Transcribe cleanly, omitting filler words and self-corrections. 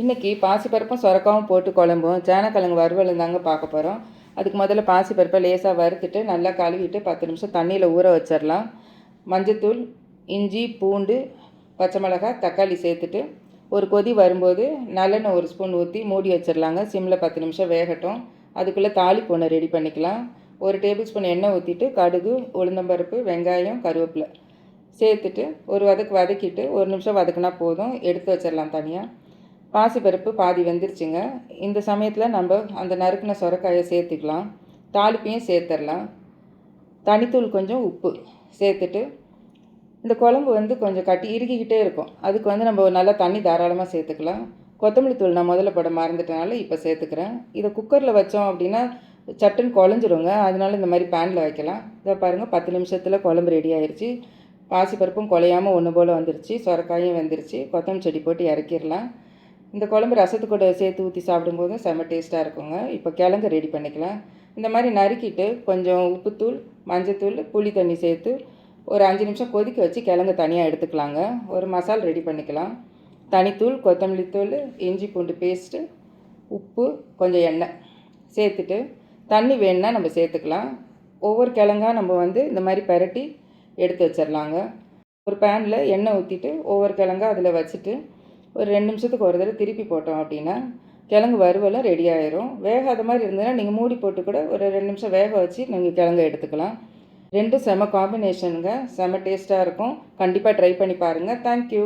இன்றைக்கி பாசிப்பருப்பும் சுரக்காவும் போட்டு குழம்பும் சேனக்கிழங்கு வறுவலும் தாங்க பார்க்க போகிறோம். அதுக்கு முதல்ல பாசிப்பருப்பை லேசாக வறுத்துட்டு நல்லா கழுவிட்டு 10 நிமிஷம் தண்ணியில் ஊற வச்சிடலாம். மஞ்சத்தூள், இஞ்சி, பூண்டு, பச்சை மிளகாய், தக்காளி சேர்த்துட்டு ஒரு கொதி வரும்போது நல்லெண்ணெய் 1 ஸ்பூன் ஊற்றி மூடி வச்சிடலாங்க. சிம்மில் 10 நிமிஷம் வேகட்டும். அதுக்குள்ளே தாளிப்பு ஒன்று ரெடி பண்ணிக்கலாம். 1 டேபிள் ஸ்பூன் எண்ணெய் ஊற்றிட்டு கடுகு, உளுந்தம்பருப்பு, வெங்காயம், கருவேப்பிலை சேர்த்துட்டு ஒரு வதக்கிட்டு 1 நிமிஷம் வதக்குனா போதும். எடுத்து வச்சிடலாம் தனியாக. பாசிப்பருப்பு பாதி வெந்துருச்சுங்க. இந்த சமயத்தில் நம்ம அந்த நறுக்கின சுரக்காயை சேர்த்துக்கலாம். தாளிப்பையும் சேர்த்துடலாம். தனித்தூள் கொஞ்சம் உப்பு சேர்த்துட்டு இந்த குழம்பு கொஞ்சம் இறுகிக்கிட்டே இருக்கும். அதுக்கு நம்ம நல்லா தண்ணி தாராளமாக சேர்த்துக்கலாம். கொத்தமல்லி தூள் நான் முதல்ல போட மறந்துட்டனால இப்போ சேர்த்துக்கிறேன். இதை குக்கரில் வச்சோம் அப்படின்னா சட்டுன்னு குழஞ்சிருங்க. அதனால இந்த மாதிரி பேனில் வைக்கலாம். இதை பாருங்கள், 10 நிமிஷத்தில் குழம்பு ரெடி ஆயிடுச்சு. பாசிப்பருப்பும் குலையாமல் ஒன்று போல் வந்துருச்சு. சுரக்காயும் வெந்துருச்சு. கொத்தமல்லி செடி போட்டு இறக்கிடலாம். இந்த குழம்பு ரசத்து கூட சேர்த்து ஊற்றி சாப்பிடும்போதும் செம்ம டேஸ்ட்டாக இருக்குங்க. இப்போ கிழங்கு ரெடி பண்ணிக்கலாம். இந்த மாதிரி நறுக்கிட்டு கொஞ்சம் உப்புத்தூள், மஞ்சத்தூள், புளி தண்ணி சேர்த்து ஒரு 5 நிமிஷம் கொதிக்க வச்சு கிழங்கு தனியாக எடுத்துக்கலாங்க. ஒரு மசால் ரெடி பண்ணிக்கலாம். தனித்தூள், கொத்தமல்லி தூள், இஞ்சி பூண்டு பேஸ்ட்டு, உப்பு, கொஞ்சம் எண்ணெய் சேர்த்துட்டு தண்ணி வேணுன்னா நம்ம சேர்த்துக்கலாம். ஒவ்வொரு கிழங்கா நம்ம இந்த மாதிரி பெரட்டி எடுத்து வச்சிடலாங்க. ஒரு பேனில் எண்ணெய் ஊற்றிட்டு ஒவ்வொரு கிழங்கா அதில் வச்சுட்டு ஒரு 2 நிமிஷத்துக்கு ஒரு தடவை திருப்பி போட்டோம் அப்படின்னா கிழங்கு வறுவலும் ரெடி ஆயிரும். வேகாத மாதிரி இருந்ததுன்னா நீங்கள் மூடி போட்டு கூட ஒரு 2 நிமிஷம் வேக வச்சு நீங்கள் கிழங்கு எடுத்துக்கலாம். ரெண்டும் செம காம்பினேஷனுங்க. செம டேஸ்ட்டாக இருக்கும். கண்டிப்பாக ட்ரை பண்ணி பாருங்கள். தேங்க்யூ.